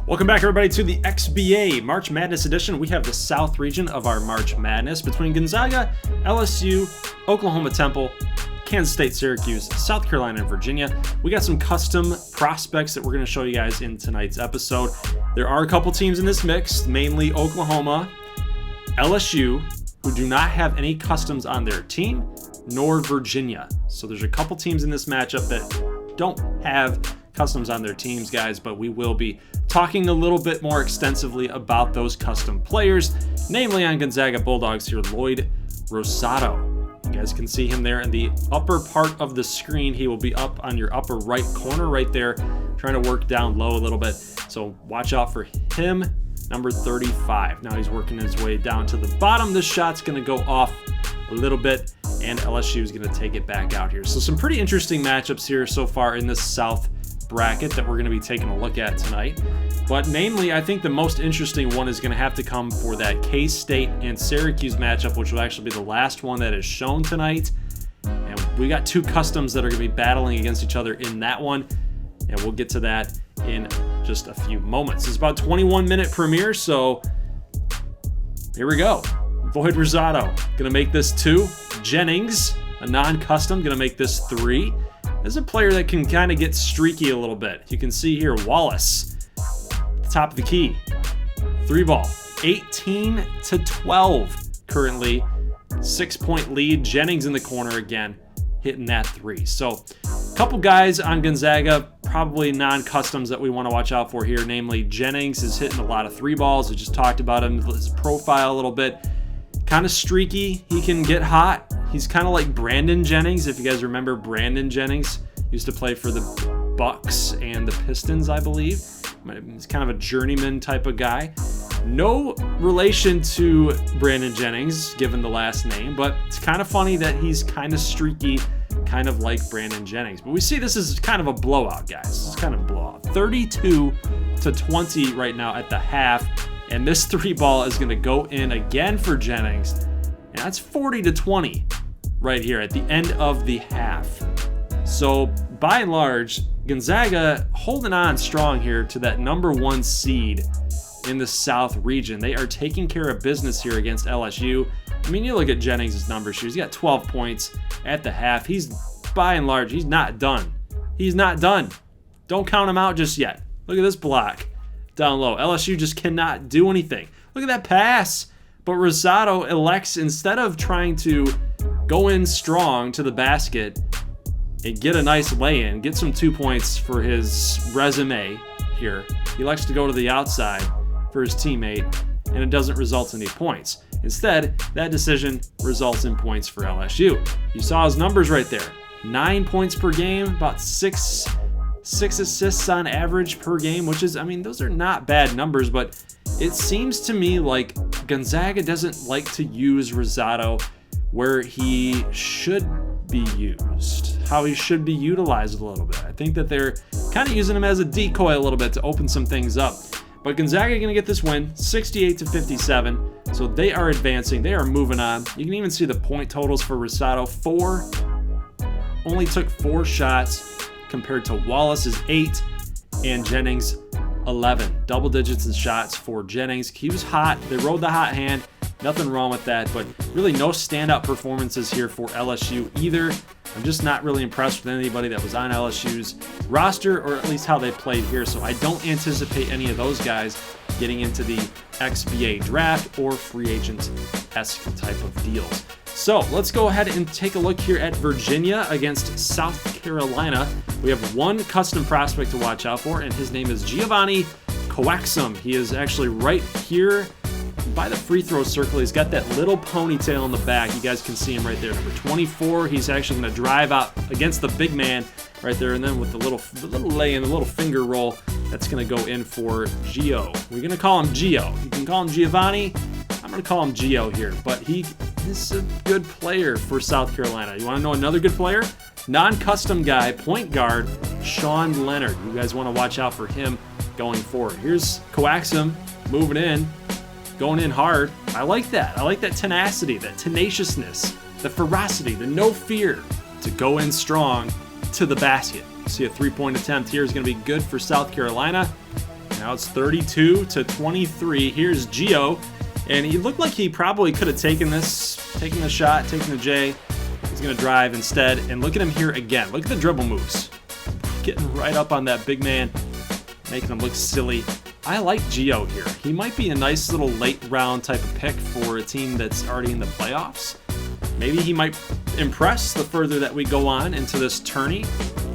Welcome back, everybody, to the XBA March Madness edition. We have the South region of our March Madness between Gonzaga, LSU, Oklahoma Temple, Kansas State, Syracuse, South Carolina, and Virginia. We got some custom prospects that we're going to show you guys in tonight's episode. There are a couple teams in this mix, mainly Oklahoma, LSU, who do not have any customs on their team, nor Virginia. So there's a couple teams in this matchup that don't have customs on their teams, guys, but we will be talking a little bit more extensively about those custom players, namely on Gonzaga Bulldogs here, Lloyd Rosato. You guys can see him there in the upper part of the screen. He will be up on your upper right corner right there, trying to work down low a little bit. So watch out for him, number 35. Now he's working his way down to the bottom. This shot's going to go off a little bit, and LSU is going to take it back out here. So some pretty interesting matchups here so far in this South bracket that we're going to be taking a look at tonight. But namely, I think the most interesting one is going to have to come for that K-State and Syracuse matchup, which will actually be the last one that is shown tonight. And we got two customs that are going to be battling against each other in that one, and we'll get to that in just a few moments. It's about a 21-minute premiere, so here we go. Lloyd Rosato going to make this 2. Jennings, a non-custom, going to make this 3. This is a player that can kind of get streaky a little bit. You can see here, Wallace, top of the key, 3-ball, 18-12 currently, 6-point lead. Jennings in the corner again, hitting that 3. So a couple guys on Gonzaga, probably non-customs that we want to watch out for here, namely Jennings is hitting a lot of 3-balls. I just talked about him, his profile a little bit. Kind of streaky, he can get hot. He's kind of like Brandon Jennings. If you guys remember, Brandon Jennings used to play for the Bucks and the Pistons, I believe. He's kind of a journeyman type of guy. No relation to Brandon Jennings, given the last name, but it's kind of funny that he's kind of streaky, kind of like Brandon Jennings. But we see this is kind of a blowout, guys. This is kind of a blowout. 32-20 right now at the half, and this 3-ball is going to go in again for Jennings, and that's 40-20 right here at the end of the half. So by and large, Gonzaga holding on strong here to that number 1 seed in the South region. They are taking care of business here against LSU. I mean, you look at Jennings' numbers here. He's got 12 points at the half. He's, by and large, he's not done. He's not done. Don't count him out just yet. Look at this block down low. LSU just cannot do anything. Look at that pass. But Rosato elects, instead of trying to go in strong to the basket and get a nice lay-in, get some 2 points for his resume here, he likes to go to the outside for his teammate, and it doesn't result in any points. Instead, that decision results in points for LSU. You saw his numbers right there. 9 points per game, about six assists on average per game, which is, I mean, those are not bad numbers, but it seems to me like Gonzaga doesn't like to use Rosato where he should be used, how he should be utilized a little bit. I think that they're kind of using him as a decoy a little bit to open some things up. But Gonzaga going to get this win, 68-57. So they are advancing. They are moving on. You can even see the point totals for Rosato. Only took 4 shots compared to Wallace's 8 and Jennings 11. Double digits in shots for Jennings. He was hot. They rode the hot hand. Nothing wrong with that, but really no standout performances here for LSU either. I'm just not really impressed with anybody that was on LSU's roster, or at least how they played here, so I don't anticipate any of those guys getting into the XBA draft or free agent-esque type of deals. So let's go ahead and take a look here at Virginia against South Carolina. We have one custom prospect to watch out for, and his name is Javonnie Coaxum. He is actually right here by the free throw circle. He's got that little ponytail in the back. You guys can see him right there. Number 24. He's actually going to drive out against the big man right there, and then with the little lay-in, the little finger roll, that's going to go in for Gio. We're going to call him Gio. You can call him Giovanni. I'm going to call him Gio here, but he is a good player for South Carolina. You want to know another good player? Non-custom guy, point guard, Sean Leonard. You guys want to watch out for him going forward. Here's Coaxum moving in, going in hard. I like that. I like that tenacity, that tenaciousness, the ferocity, the no fear to go in strong to the basket. See, a 3-point attempt here is going to be good for South Carolina. Now it's 32-23. Here's Gio, and he looked like he probably could have taken the shot, taken the J. He's going to drive instead, and look at him here again. Look at the dribble moves. Getting right up on that big man, making him look silly. I like Gio here. He might be a nice little late round type of pick for a team that's already in the playoffs. Maybe he might impress the further that we go on into this tourney.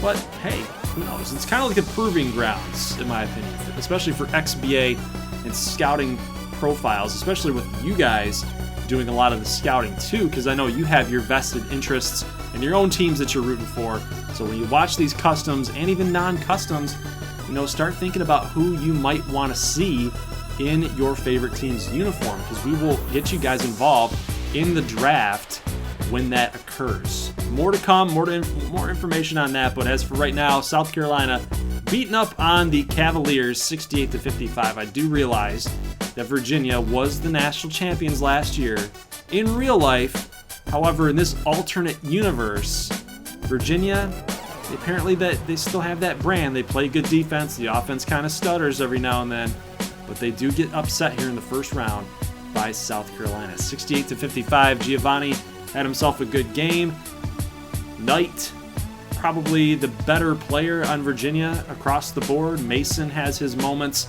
But hey, who knows? It's kind of like the proving grounds, in my opinion, especially for XBA and scouting profiles, especially with you guys doing a lot of the scouting too, because I know you have your vested interests in your own teams that you're rooting for. So when you watch these customs and even non-customs, start thinking about who you might want to see in your favorite team's uniform, because we will get you guys involved in the draft when that occurs. More to come, more information on that, but as for right now, South Carolina beating up on the Cavaliers 68-55. I do realize that Virginia was the national champions last year in real life. However, in this alternate universe, Virginia, apparently that they still have that brand. They play good defense. The offense kind of stutters every now and then, but they do get upset here in the first round by South Carolina. 68-55. Javonnie had himself a good game. Knight, probably the better player on Virginia across the board. Mason has his moments,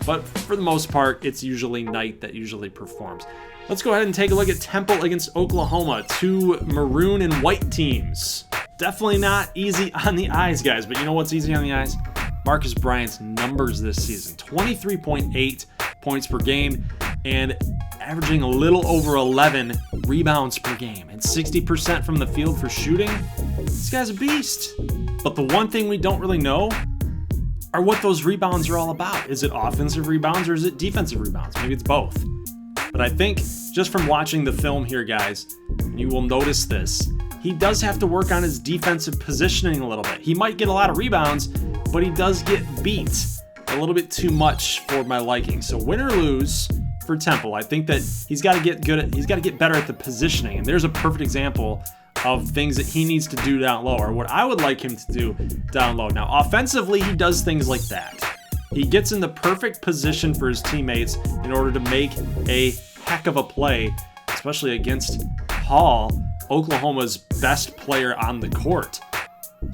but for the most part, it's usually Knight that usually performs. Let's go ahead and take a look at Temple against Oklahoma. Two maroon and white teams. Definitely not easy on the eyes, guys, but you know what's easy on the eyes? Marcus Bryant's numbers this season. 23.8 points per game and averaging a little over 11 rebounds per game and 60% from the field for shooting. This guy's a beast. But the one thing we don't really know are what those rebounds are all about. Is it offensive rebounds or is it defensive rebounds? Maybe it's both. But I think just from watching the film here, guys, you will notice this. He does have to work on his defensive positioning a little bit. He might get a lot of rebounds, but he does get beat a little bit too much for my liking. So win or lose for Temple, I think that he's got to get better at the positioning. And there's a perfect example of things that he needs to do down low, or what I would like him to do down low. Now, offensively, he does things like that. He gets in the perfect position for his teammates in order to make a heck of a play, especially against Hall, Oklahoma's best player on the court.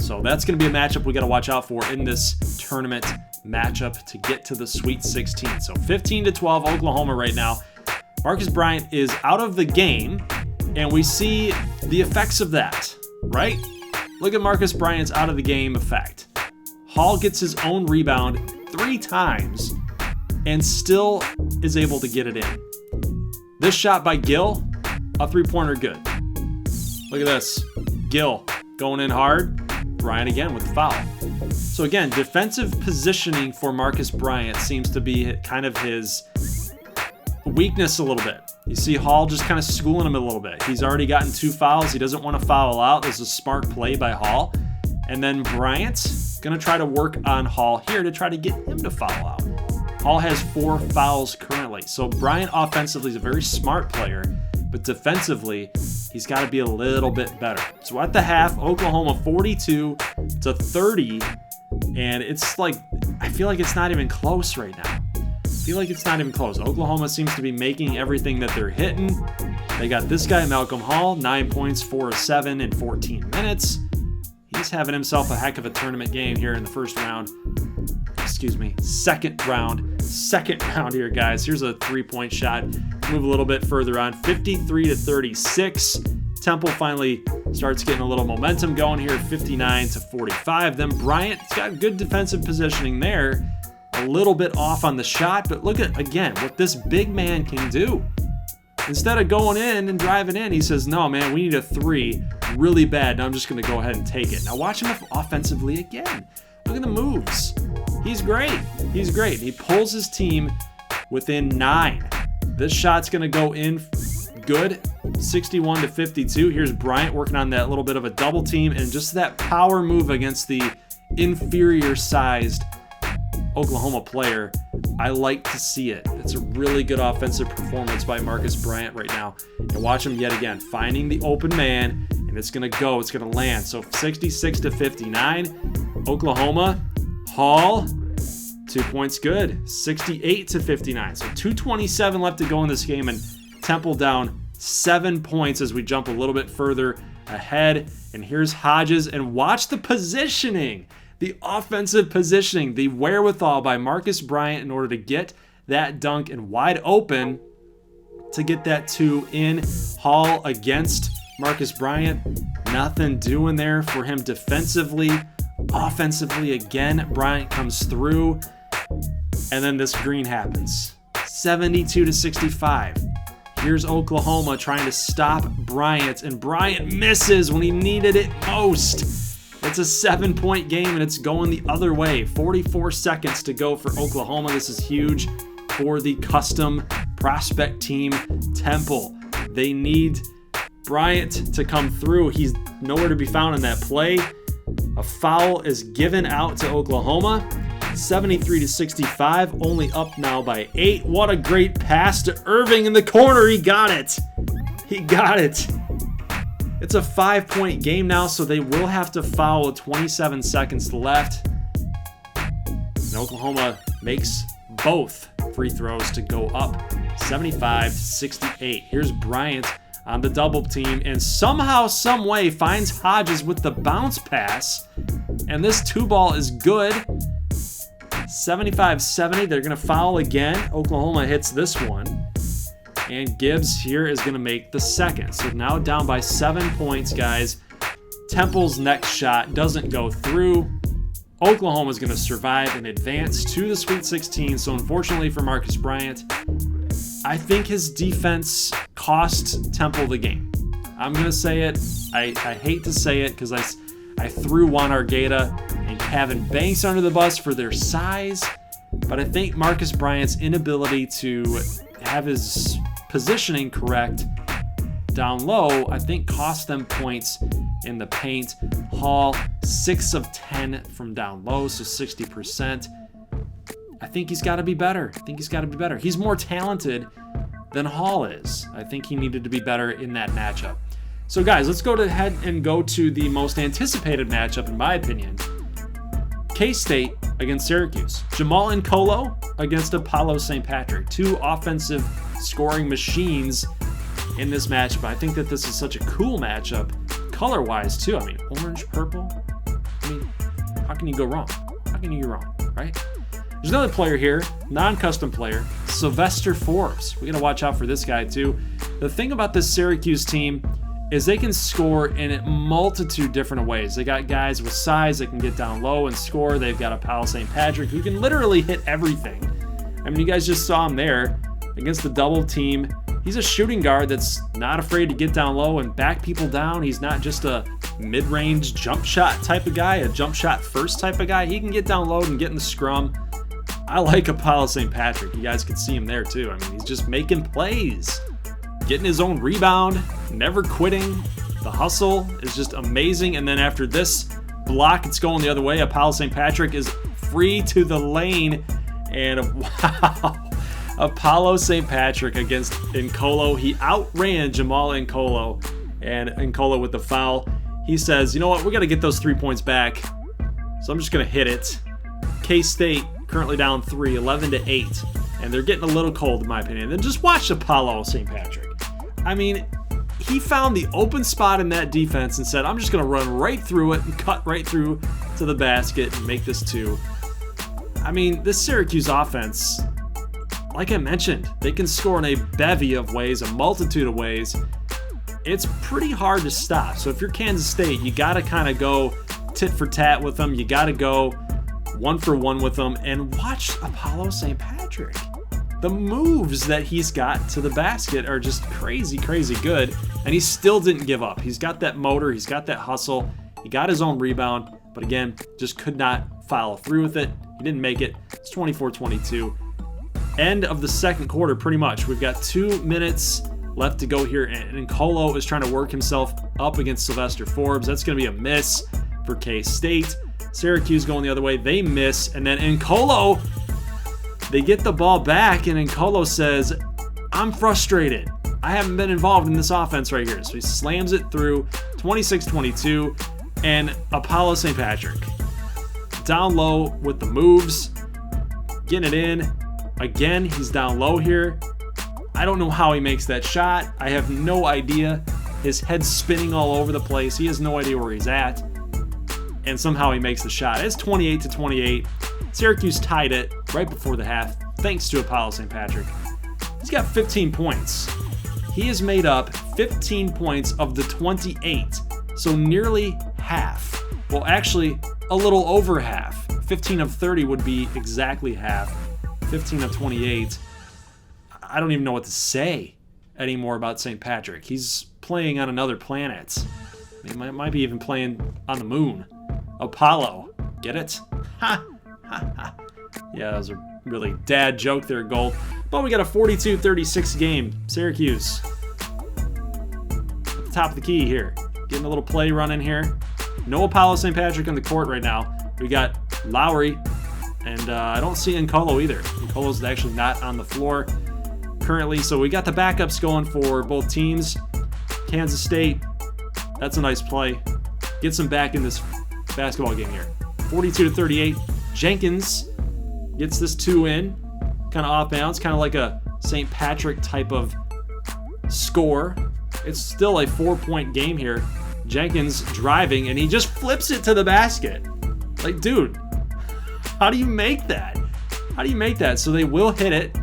So that's going to be a matchup we got to watch out for in this tournament matchup to get to the Sweet 16. So 15-12 Oklahoma right now. Marcus Bryant is out of the game, and we see the effects of that, right? Look at Marcus Bryant's out of the game effect. Hall gets his own rebound 3 times and still is able to get it in. This shot by Gill, a 3-pointer good. Look at this. Gill going in hard. Bryant again with the foul. So again, defensive positioning for Marcus Bryant seems to be kind of his weakness a little bit. You see Hall just kind of schooling him a little bit. He's already gotten 2 fouls. He doesn't want to foul out. This is a smart play by Hall. And then Bryant's going to try to work on Hall here to try to get him to foul out. Hall has 4 fouls currently. So Bryant offensively is a very smart player, but defensively, he's got to be a little bit better. So at the half, Oklahoma 42-30, and it's like, I feel like it's not even close right now. Oklahoma seems to be making everything that they're hitting. They got this guy, Malcolm Hall, 9 points, 4 of 7 in 14 minutes. He's having himself a heck of a tournament game here in the second round here, guys. Here's a 3-point shot. Move a little bit further on, 53-36. Temple finally starts getting a little momentum going here, 59-45. Then Bryant's got good defensive positioning there. A little bit off on the shot, but look at, again, what this big man can do. Instead of going in and driving in, he says, no, man, we need a 3 really bad. Now I'm just going to go ahead and take it. Now watch him offensively again. Look at the moves. He's great. He pulls his team within 9. This shot's going to go in good, 61-52. Here's Bryant working on that little bit of a double team and just that power move against the inferior-sized Oklahoma player. I like to see it. It's a really good offensive performance by Marcus Bryant right now. And watch him yet again, finding the open man, and it's going to land. So 66-59, Oklahoma. Hall 2 points good, 68-59. So 2:27 left to go in this game, and Temple down 7 points as we jump a little bit further ahead. And here's Hodges, and watch the positioning, the offensive positioning, the wherewithal by Marcus Bryant in order to get that dunk and wide open to get that 2 in. Hall against Marcus Bryant, nothing doing there for him defensively. Offensively, again, Bryant comes through, and then this green happens. 72-65. Here's Oklahoma trying to stop Bryant, and Bryant misses when he needed it most. It's a 7-point game, and it's going the other way. 44 seconds to go for Oklahoma. This is huge for the custom prospect team, Temple. They need Bryant to come through. He's nowhere to be found in that play. A foul is given out to Oklahoma. 73-65, only up now by 8. What a great pass to Irving in the corner. He got it. He got it. It's a 5-point game now, so they will have to foul with 27 seconds left. And Oklahoma makes both free throws to go up 75-68. Here's Bryant on the double team, and somehow, some way finds Hodges with the bounce pass, and this 2-ball is good. 75-70, they're going to foul again. Oklahoma hits this one, and Gibbs here is going to make the second. So now down by 7 points, guys. Temple's next shot doesn't go through. Oklahoma's going to survive and advance to the Sweet 16. So unfortunately for Marcus Bryant, I think his defense cost Temple the game. I'm going to say it. I hate to say it because I threw Juan Argueta and Kevin Banks under the bus for their size, but I think Marcus Bryant's inability to have his positioning correct down low, I think cost them points in the paint. Hall, 6 of 10 from down low, so 60%. I think he's got to be better. He's more talented than Hall is. I think he needed to be better in that matchup. So guys, let's go ahead and go to the most anticipated matchup, in my opinion. K-State against Syracuse. Jamaal and Colo against Apollo St. Patrick. 2 offensive scoring machines in this matchup. I think that this is such a cool matchup, color-wise too. I mean, orange, purple. I mean, how can you go wrong? Right? There's another player here, non-custom player, Sylvester Forbes. We got to watch out for this guy too. The thing about this Syracuse team is they can score in a multitude different ways. They got guys with size that can get down low and score. They've got Apollo St. Patrick who can literally hit everything. I mean, you guys just saw him there against the double team. He's a shooting guard that's not afraid to get down low and back people down. He's not just a mid-range jump shot type of guy, a jump shot first type of guy. He can get down low and get in the scrum. I like Apollo St. Patrick. You guys can see him there too. I mean, he's just making plays, getting his own rebound, never quitting. The hustle is just amazing. And then after this block, it's going the other way. Apollo St. Patrick is free to the lane. And wow, Apollo St. Patrick against Nkolo. He outran Jamaal Nkolo. And Nkolo with the foul. He says, you know what? We got to get those 3 points back. So I'm just going to hit it. K-State currently down 3, 11-8. And they're getting a little cold, in my opinion. And just watch Apollo St. Patrick. I mean, he found the open spot in that defense and said, I'm just going to run right through it and cut right through to the basket and make this 2. I mean, this Syracuse offense, like I mentioned, they can score in a bevy of ways, a multitude of ways. It's pretty hard to stop. So if you're Kansas State, you got to kind of go tit for tat with them. You got to go 1-for-1 with them. And watch Apollo St. Patrick. The moves that he's got to the basket are just crazy, crazy good. And he still didn't give up. He's got that motor. He's got that hustle. He got his own rebound. But again, just could not follow through with it. He didn't make it. It's 24-22. End of the second quarter, pretty much. We've got 2 minutes left to go here. And Nkolo is trying to work himself up against Sylvester Forbes. That's going to be a miss for K-State. Syracuse going the other way. They miss. And then Nkolo, they get the ball back, and Nkolo says, I'm frustrated. I haven't been involved in this offense right here. So he slams it through, 26-22, and Apollo St. Patrick down low with the moves, getting it in. Again, he's down low here. I don't know how he makes that shot. I have no idea. His head's spinning all over the place. He has no idea where he's at. And somehow he makes the shot. It's 28-28. Syracuse tied it right before the half, thanks to Apollo St. Patrick. He's got 15 points. He has made up 15 points of the 28, so nearly half. Well, actually, a little over half. 15 of 30 would be exactly half. 15 of 28. I don't even know what to say anymore about St. Patrick. He's playing on another planet. He might be even playing on the moon. Apollo. Get it? Ha! Ha ha. Yeah, that was a really dad joke there, Gold. But we got a 42-36 game. Syracuse. At the top of the key here. Getting a little play running here. No Apollo St. Patrick on the court right now. We got Lowry. And I don't see Nkolo either. Nkolo's actually not on the floor currently. So we got the backups going for both teams. Kansas State. That's a nice play. Gets them back in this basketball game here. 42-38. Jenkins gets this 2 in. Kind of off bounds. Kind of like a St. Patrick type of score. It's still a 4-point game here. Jenkins driving, and he just flips it to the basket. Like, dude, how do you make that? How do you make that? So they will hit it.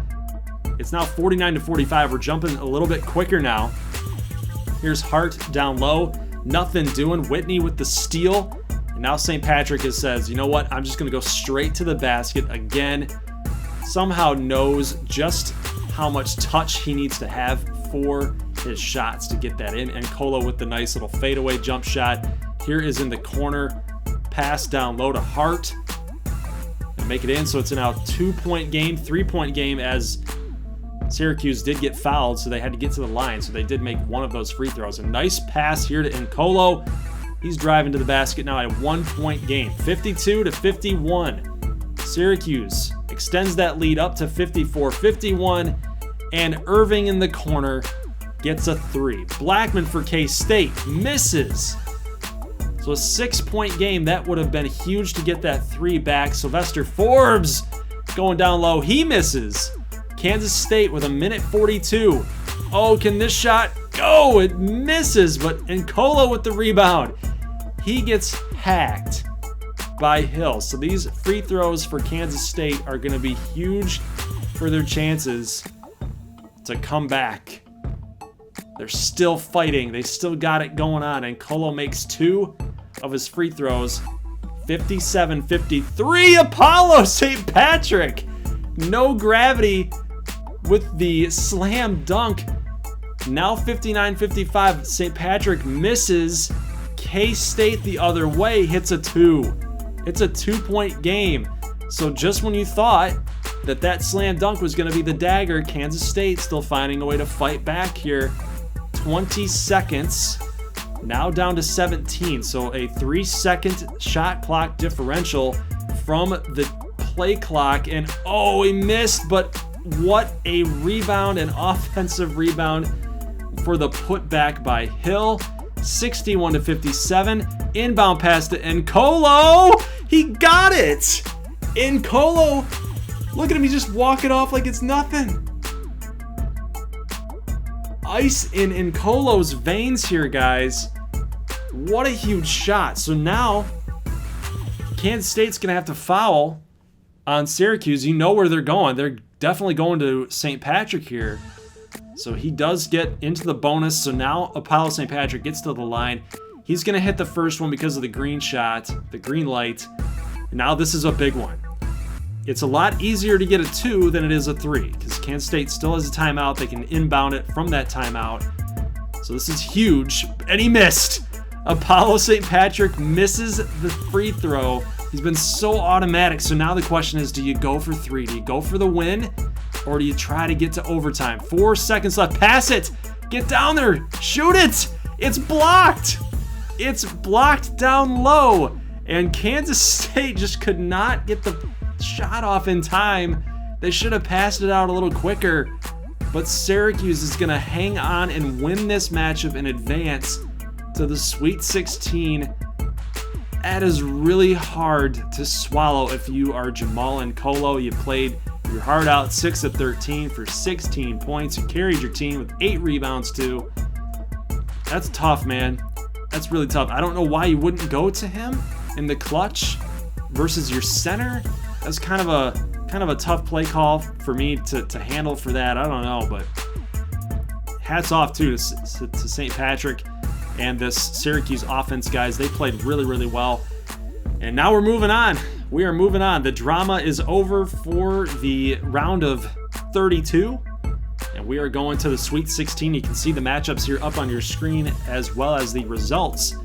It's now 49-45. We're jumping a little bit quicker now. Here's Hart down low. Nothing doing. Whitney with the steal. And now St. Patrick says, you know what? I'm just going to go straight to the basket again. Somehow knows just how much touch he needs to have for his shots to get that in. And Nkolo with the nice little fadeaway jump shot. Here is in the corner. Pass down low to Hart. And make it in. So it's now a 2-point game, 3-point game as Syracuse did get fouled, so they had to get to the line. So they did make one of those free throws. A nice pass here to Nkolo. He's driving to the basket now at a 1-point game. 52-51. Syracuse extends that lead up to 54-51. And Irving in the corner gets a 3. Blackman for K-State misses. So a 6-point game. That would have been huge to get that 3 back. Sylvester Forbes going down low. He misses. Kansas State with a minute 42. Oh, can this shot go? It misses, but Nkolo with the rebound. He gets hacked by Hill. So these free throws for Kansas State are going to be huge for their chances to come back. They're still fighting. They still got it going on. Nkolo makes 2 of his free throws. 57-53. Apollo St. Patrick. No gravity with the slam dunk. Now 59-55. St. Patrick misses. K-State the other way hits a 2. It's a 2-point game. So just when you thought that slam dunk was going to be the dagger, Kansas State still finding a way to fight back here. 20 seconds. Now down to 17. So a 3-second shot clock differential from the play clock. And oh, he missed, but what a rebound, an offensive rebound for the putback by Hill. 61-57. Inbound pass to Nkolo. He got it. Nkolo, look at him. He's just walking off like it's nothing. Ice in Nkolo's veins here, guys. What a huge shot. So now Kansas State's going to have to foul on Syracuse. You know where they're going. They're definitely going to St. Patrick here. So he does get into the bonus. So now Apollo St. Patrick gets to the line. He's going to hit the first one because of the green shot, the green light. Now this is a big one. It's a lot easier to get a 2 than it is a 3 because Kansas State still has a timeout. They can inbound it from that timeout. So this is huge. And he missed. Apollo St. Patrick misses the free throw. He's been so automatic. So now the question is, do you go for 3? Do you go for the win? Or do you try to get to overtime? 4 seconds left. Pass it. Get down there. Shoot it. It's blocked. It's blocked down low. And Kansas State just could not get the shot off in time. They should have passed it out a little quicker. But Syracuse is going to hang on and win this matchup in advance to the Sweet 16. that is really hard to swallow if you are Jamaal and Colo. You played your heart out, 6 of 13 for 16 points. You carried your team with 8 rebounds too. That's tough, man. That's really tough. I don't know why you wouldn't go to him in the clutch versus your center. That's kind of a tough play call for me to handle for that. I don't know, but hats off too to St. Patrick and this Syracuse offense, guys. They played really, really well. And now we're moving on. We are moving on. The drama is over for the round of 32. And we are going to the Sweet 16. You can see the matchups here up on your screen, as well as the results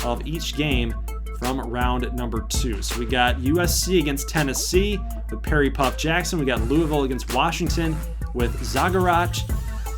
of each game from round number 2. So we got USC against Tennessee with Perry Puff Jackson. We got Louisville against Washington with Zagarach.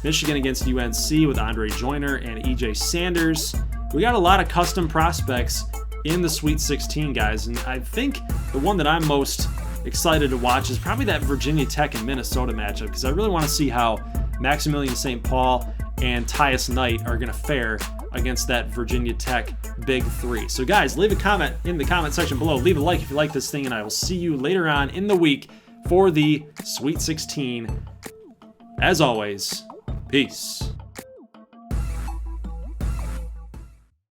Michigan against UNC with Andre Joyner and EJ Sanders. We got a lot of custom prospects in the Sweet 16, guys. And I think the one that I'm most excited to watch is probably that Virginia Tech and Minnesota matchup, because I really want to see how Maximilian St. Paul and Tyus Knight are going to fare against that Virginia Tech Big Three. So guys, leave a comment in the comment section below. Leave a like if you like this thing, and I will see you later on in the week for the Sweet 16. As always, peace.